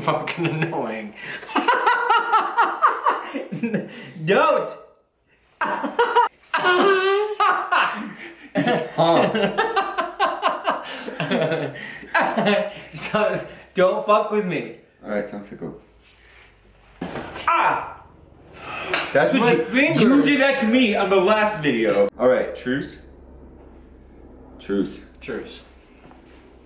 Fucking annoying. Don't! You just honked. So, don't fuck with me. Alright, time to go. Ah! That's what My you did that to me on the last video. Alright, truce. Truce. Truce.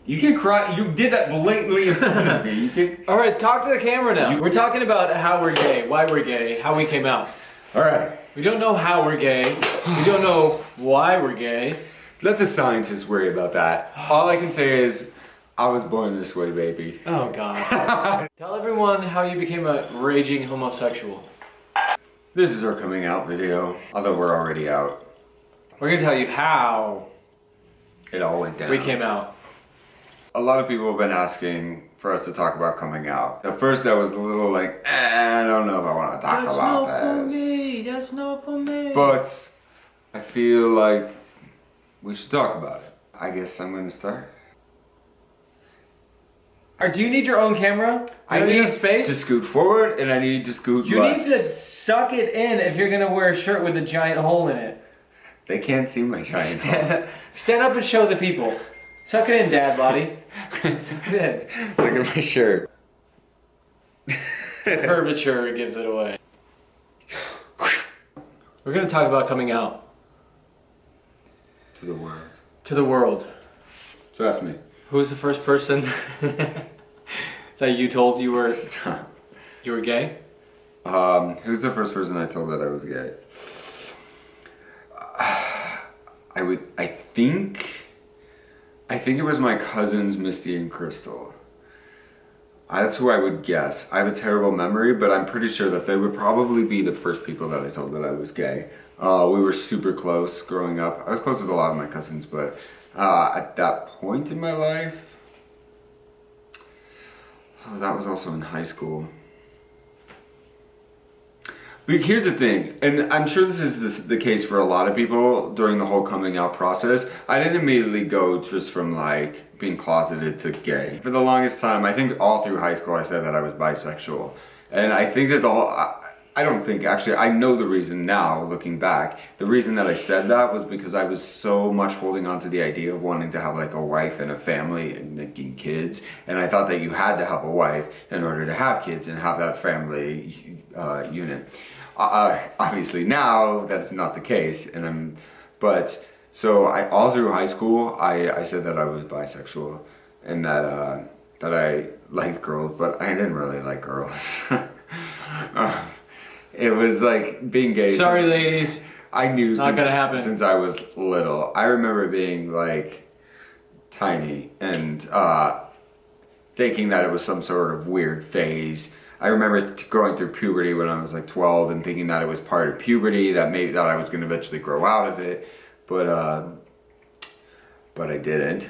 You can cry. You did that blatantly in front of me. You can. Alright, talk to the camera now. We're talking about how we're gay, why we're gay, how we came out. Alright. We don't know how we're gay. We don't know why we're gay. Let the scientists worry about that. All I can say is, I was born this way, baby. Oh god. Tell everyone how you became a raging homosexual. This is our coming out video, although we're already out. We're gonna tell you how It all went down. we came out. A lot of people have been asking for us to talk about coming out. At first I was a little like, I don't know if I want to talk about this. That's not for me. But I feel like we should talk about it. I guess I'm gonna start. Do you need your own camera? I Do you need have space? to scoot forward and I need to scoot You left. need to suck it in if you're gonna wear a shirt with a giant hole in it. They can't see my giant hole. Stand up and show the people. Suck it in, dad body. Suck it in. Look at my shirt. Curvature gives it away. We're gonna talk about coming out. To the world. To the world. So ask me. Who was the first person that you told you were Stop. gay? Who's the first person I told that I was gay? I think it was my cousins Misty and Crystal. That's who I would guess. I have a terrible memory, but I'm pretty sure that they would probably be the first people that I told that I was gay. We were super close growing up. I was close with a lot of my cousins, but at that point in my life, that was also in high school. But here's the thing, and I'm sure this is the case for a lot of people during the whole coming out process. I didn't immediately go just from like being closeted to gay. For the longest time, I think all through high school I said that I was bisexual. And I think that I know the reason now, looking back. The reason that I said that was because I was so much holding on to the idea of wanting to have like a wife and a family and making kids. And I thought that you had to have a wife in order to have kids and have that family unit. Obviously now that's not the case, so all through high school I said that I was bisexual and that I liked girls, but I didn't really like girls. It was like being gay. Sorry, ladies. I knew Not gonna happen. since I was little. I remember being like tiny and thinking that it was some sort of weird phase. I remember going through puberty when I was like 12 and thinking that it was part of puberty, that maybe that I was going to eventually grow out of it, but I didn't.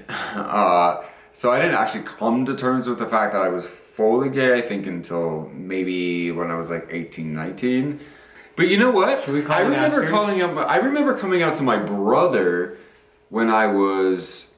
So I didn't actually come to terms with the fact that I was fully gay, I think, until maybe when I was like 18, 19. But you know what? Should we call I remember coming out to my brother when I was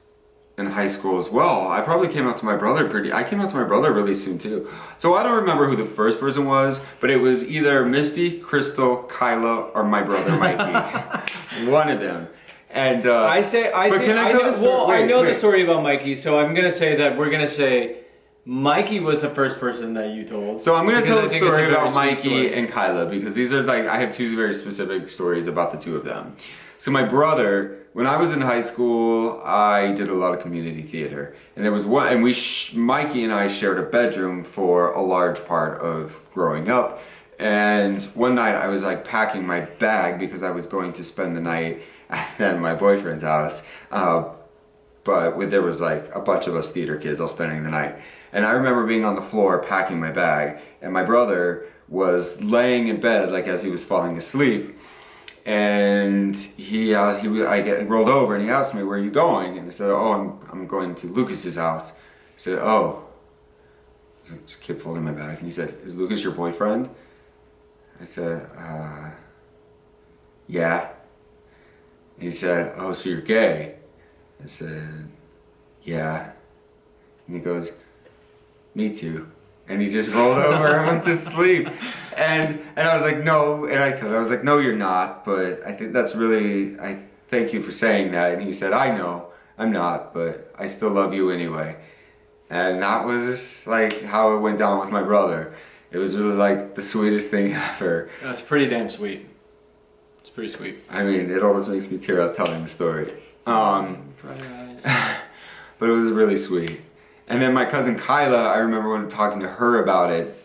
in high school as well. I probably came out to my brother really soon too. So I don't remember who the first person was, but it was either Misty, Crystal, Kyla, or my brother Mikey. One of them. And I know the story about Mikey, so I'm gonna say that we're gonna say Mikey was the first person that you told. So I'm gonna tell the story about Mikey story. and Kyla because these are like, I have two very specific stories about the two of them. So my brother, when I was in high school, I did a lot of community theater, and there was one, and Mikey and I shared a bedroom for a large part of growing up. And one night I was like packing my bag because I was going to spend the night at my boyfriend's house, but there was like a bunch of us theater kids all spending the night. And I remember being on the floor packing my bag, and my brother was laying in bed like as he was falling asleep. And I rolled over and he asked me, "Where are you going?" And I said, "Oh, I'm going to Lucas's house." I said, "Oh." I just kept folding my bags, and he said, "Is Lucas your boyfriend?" I said, "Yeah." And he said, "Oh, so you're gay?" I said, yeah. And he goes, me too. And he just rolled over and went to sleep. And I was like, no. And I was like, no, you're not. But I think that's really, I thank you for saying that. And he said, I know, I'm not, but I still love you anyway. And that was just like how it went down with my brother. It was really like the sweetest thing ever. It was pretty damn sweet. It's pretty sweet. I mean, it almost makes me tear up telling the story. But it was really sweet. And then my cousin Kyla, I remember when talking to her about it,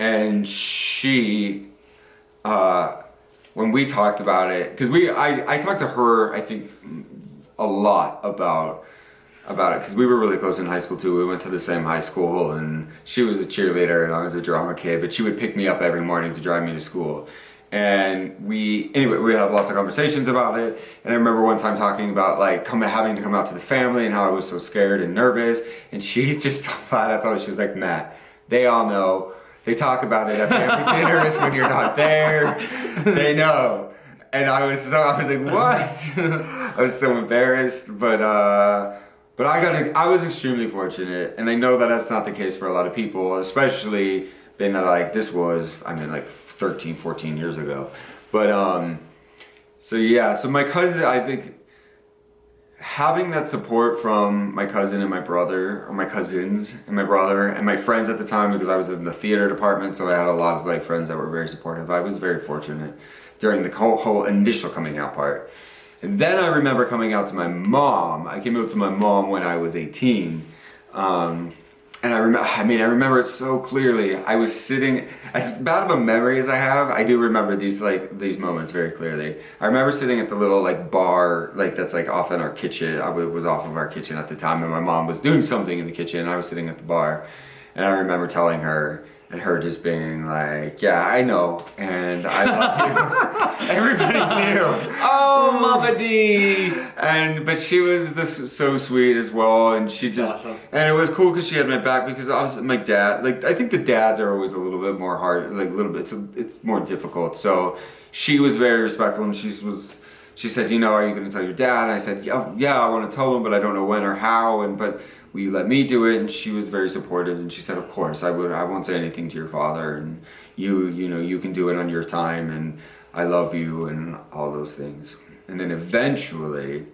and she, when we talked about it, because I talked to her, I think, a lot about it, because we were really close in high school too. We went to the same high school, and she was a cheerleader and I was a drama kid, but she would pick me up every morning to drive me to school. And we had lots of conversations about it. And I remember one time talking about like having to come out to the family and how I was so scared and nervous. And she just flat out told me, she was like, Matt, they all know. They talk about it at family dinners when you're not there. They know. And I was like, what? I was so embarrassed, but I was extremely fortunate, and I know that that's not the case for a lot of people, especially being that like this was, I mean, like 13, 14 years ago. But so my cousin, I think having that support from my cousin and my brother, or my cousins and my brother and my friends at the time, because I was in the theater department, so I had a lot of like friends that were very supportive. I was very fortunate during the whole initial coming out part. And then I remember coming out to my mom. I came out to my mom when I was 18. And I remember it so clearly. I was sitting, as bad of a memory as I have, I do remember these moments very clearly. I remember sitting at the little like bar, like that's like off in our kitchen. I was off of our kitchen at the time, and my mom was doing something in the kitchen, and I was sitting at the bar. And I remember telling her, and her just being like, yeah, I know, and I love you. Everybody knew. Oh, Mama D. But she was so sweet as well, and she just, awesome. And it was cool because she had my back, because obviously my dad, like, I think the dads are always a little bit more hard, like a little bit, it's more difficult. So she was very respectful, and she said, you know, are you going to tell your dad? And I said, yeah, I want to tell him, but I don't know when or how, but will you let me do it? And she was very supportive, and she said, of course, I won't say anything to your father, and you can do it on your time, and I love you, and all those things. And then eventually,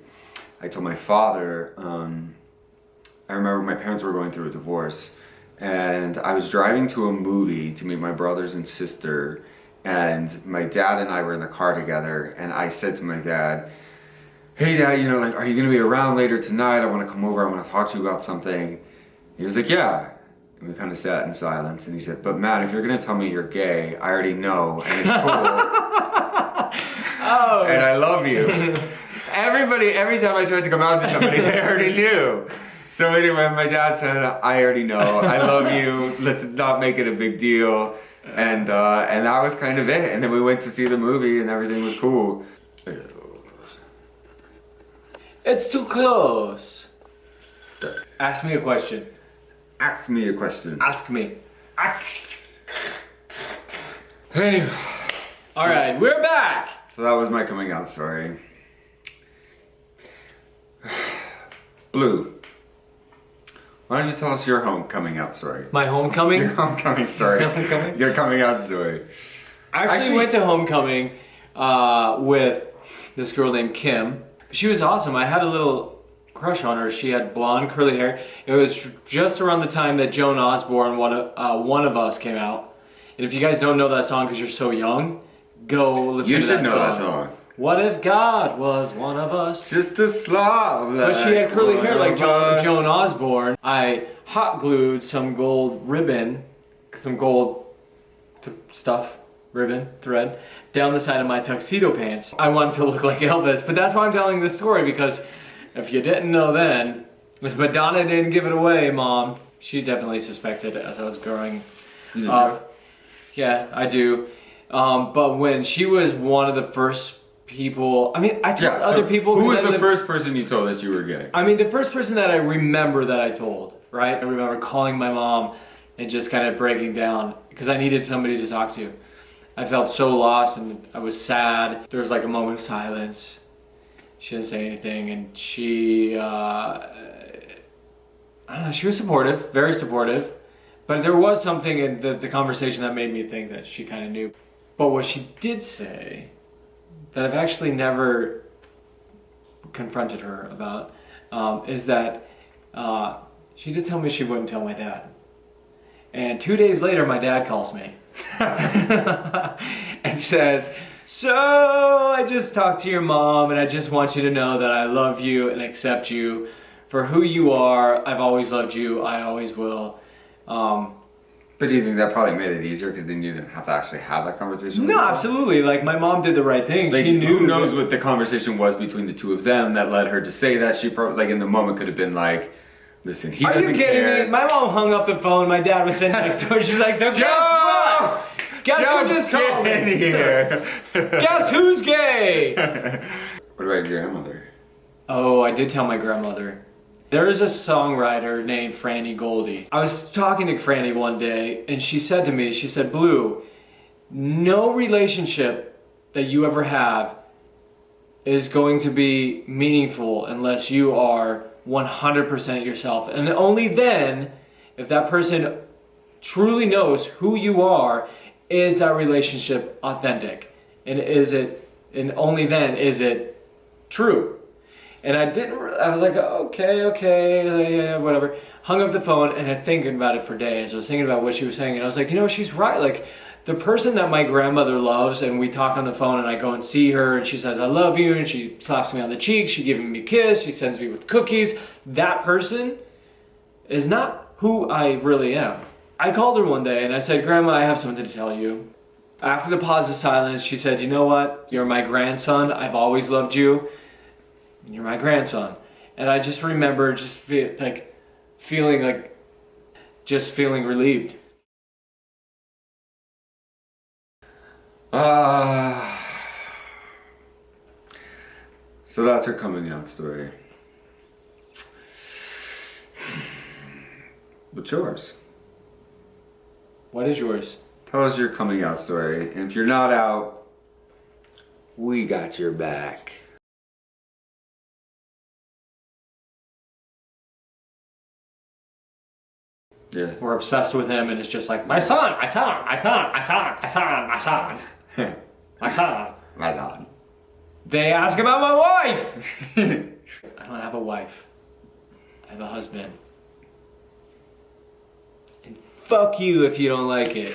I told my father, I remember my parents were going through a divorce, and I was driving to a movie to meet my brothers and sister, and my dad and I were in the car together, and I said to my dad, hey Dad, like, are you gonna be around later tonight? I wanna come over, I wanna talk to you about something. He was like, yeah. And we kind of sat in silence, and he said, but Matt, if you're gonna tell me you're gay, I already know, and it's cool. Oh. And I love you. Every time I tried to come out to somebody, they already knew. So anyway, my dad said, I already know, I love you, let's not make it a big deal. And that was kind of it. And then we went to see the movie, and everything was cool. It's too close. Ask me a question. Ask me a question. Ask me. Hey. Alright, we're back. So that was my coming out story. Blue, why don't you tell us your coming out story? My homecoming? Your homecoming story. Homecoming? Your coming out story. I actually went to homecoming with this girl named Kim. She was awesome. I had a little crush on her. She had blonde curly hair. It was just around the time that Joan Osborne, One of Us, came out. And if you guys don't know that song because you're so young, go listen to that song. You should know that song. What if God was one of us? Just a slob. But she had curly hair like Joan Osborne. I hot glued some gold ribbon, some gold stuff, ribbon, thread, down the side of my tuxedo pants. I wanted to look like Elvis, but that's why I'm telling this story, because if you didn't know then, if Madonna didn't give it away, Mom, she definitely suspected as I was growing up. Yeah, I do. But when she was one of the first people, I mean, I told other people. Who was the first person you told that you were gay? I mean, the first person that I remember that I told, right? I remember calling my mom and just kind of breaking down because I needed somebody to talk to. I felt so lost and I was sad. There was like a moment of silence. She didn't say anything, and she, I don't know, she was supportive, very supportive. But there was something in the conversation that made me think that she kind of knew. But what she did say, that I've actually never confronted her about, is that she did tell me she wouldn't tell my dad. And 2 days later, my dad calls me and says, so I just talked to your mom, and I just want you to know that I love you and accept you for who you are. I've always loved you. I always will. But do you think that probably made it easier because then you didn't have to actually have that conversation? No, absolutely. Like, my mom did the right thing. Like, she knew. Who knows what the conversation was between the two of them that led her to say that? She probably, like, in the moment could have been like, listen, he doesn't care. Are you kidding me? My mom hung up the phone. My dad was sitting next to her. She's like, so guess what? Guess who just called me? In here. Guess who's gay? What about your grandmother? Oh, I did tell my grandmother. There is a songwriter named Franny Goldie. I was talking to Franny one day, and she said to me, she said, Blue, no relationship that you ever have is going to be meaningful unless you are 100% yourself. And only then, if that person truly knows who you are, is that relationship authentic? And only then is it true? And I was like, okay, yeah, whatever. Hung up the phone, and I thinking about it for days. I was thinking about what she was saying, and I was like, she's right. Like, the person that my grandmother loves, and we talk on the phone, and I go and see her, and she says, I love you, and she slaps me on the cheek, she gives me a kiss, she sends me with cookies. That person is not who I really am. I called her one day, and I said, Grandma, I have something to tell you. After the pause of silence, she said, you know what? You're my grandson. I've always loved you. You're my grandson. And I just remember feeling relieved. So that's her coming out story. What's yours? What is yours? Tell us your coming out story. And if you're not out, we got your back. Yeah. We're obsessed with him, and it's just like, my son. They ask about my wife. I don't have a wife. I have a husband. And fuck you if you don't like it.